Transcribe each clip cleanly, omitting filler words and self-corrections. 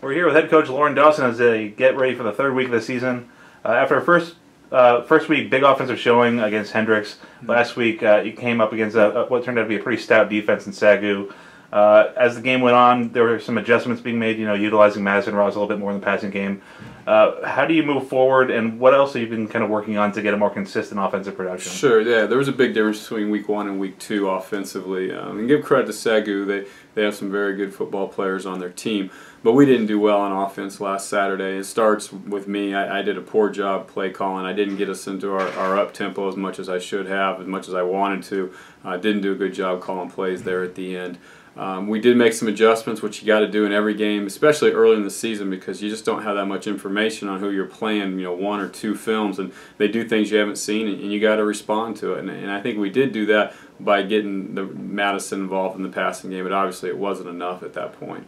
We're here with head coach Lauren Dawson as they get ready for the third week of the season. After our first week, big offensive showing against Hendricks. Last week, you came up against what turned out to be a pretty stout defense in Sagu. As the game went on, there were some adjustments being made, utilizing Madison Ross a little bit more in the passing game. How do you move forward, and what else have you been kind of working on to get a more consistent offensive production? Sure, yeah, there was a big difference between week 1 and week 2 offensively. And give credit to Sagu, they have some very good football players on their team, but we didn't do well on offense last Saturday. It starts with me. I did a poor job play calling. I didn't get us into our up-tempo as much as I should have, as much as I wanted to. Didn't do a good job calling plays there at the end. We did make some adjustments, which you got to do in every game, especially early in the season, because you just don't have that much information on who you're playing, 1 or 2 films, and they do things you haven't seen, and you got to respond to it. And I think we did do that by getting the Madison involved in the passing game, but obviously it wasn't enough at that point.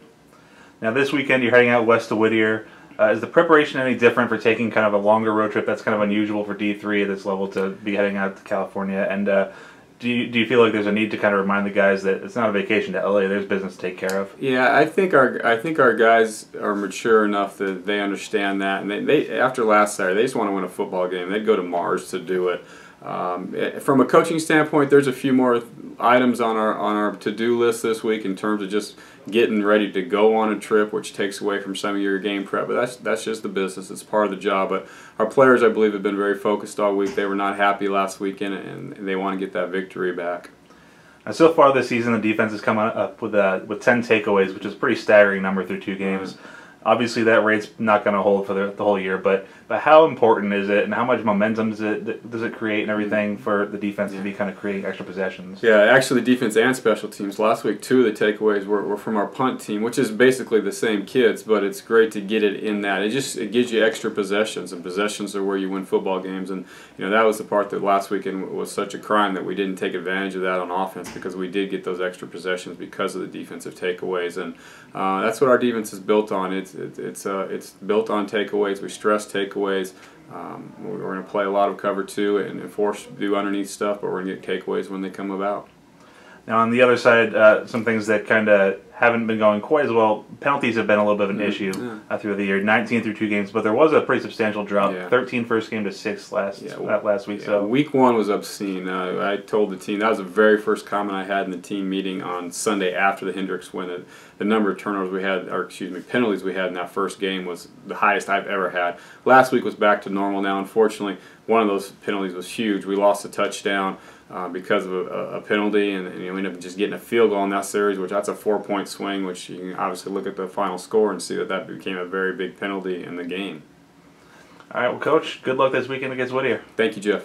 Now this weekend you're heading out west to Whittier. Is the preparation any different for taking kind of a longer road trip? That's kind of unusual for D3 at this level to be heading out to California. And do you feel like there's a need to kind of remind the guys that it's not a vacation to LA? There's business to take care of. Yeah, I think our guys are mature enough that they understand that, and they after last Saturday they just want to win a football game. They'd go to Mars to do it. From a coaching standpoint, there's a few more items on our to-do list this week in terms of just getting ready to go on a trip, which takes away from some of your game prep. But that's just the business. It's part of the job. But our players, I believe, have been very focused all week. They were not happy last weekend, and they want to get that victory back. And so far this season, the defense has come up with 10 takeaways, which is a pretty staggering number through 2 games. Obviously, that rate's not going to hold for the whole year, but how important is it, and how much momentum does it create and everything for the defense to be kind of creating extra possessions? Yeah, actually, defense and special teams. Last week, 2 of the takeaways were from our punt team, which is basically the same kids, but it's great to get it in that. It gives you extra possessions, and possessions are where you win football games. And that was the part that last weekend was such a crime that we didn't take advantage of that on offense, because we did get those extra possessions because of the defensive takeaways, and that's what our defense is built on. It's built on takeaways. We stress takeaways. We're going to play a lot of cover 2 and force to do underneath stuff, but we're going to get takeaways when they come about. Now on the other side, some things that kind of haven't been going quite as well. Penalties have been a little bit of an issue through the year. 19 through 2 games, but there was a pretty substantial drop. 13 first game to 6 last week. So week 1 was obscene. I told the team, that was the very first comment I had in the team meeting on Sunday after the Hendricks win. The number of turnovers we had, or excuse me, penalties we had in that first game was the highest I've ever had. Last week was back to normal. Now, unfortunately, one of those penalties was huge. We lost a touchdown because of a penalty, and we ended up just getting a field goal in that series, which that's a 4-point swing, which you can obviously look at the final score and see that became a very big penalty in the game. All right, well, Coach, good luck this weekend against Whittier. Thank you, Jeff.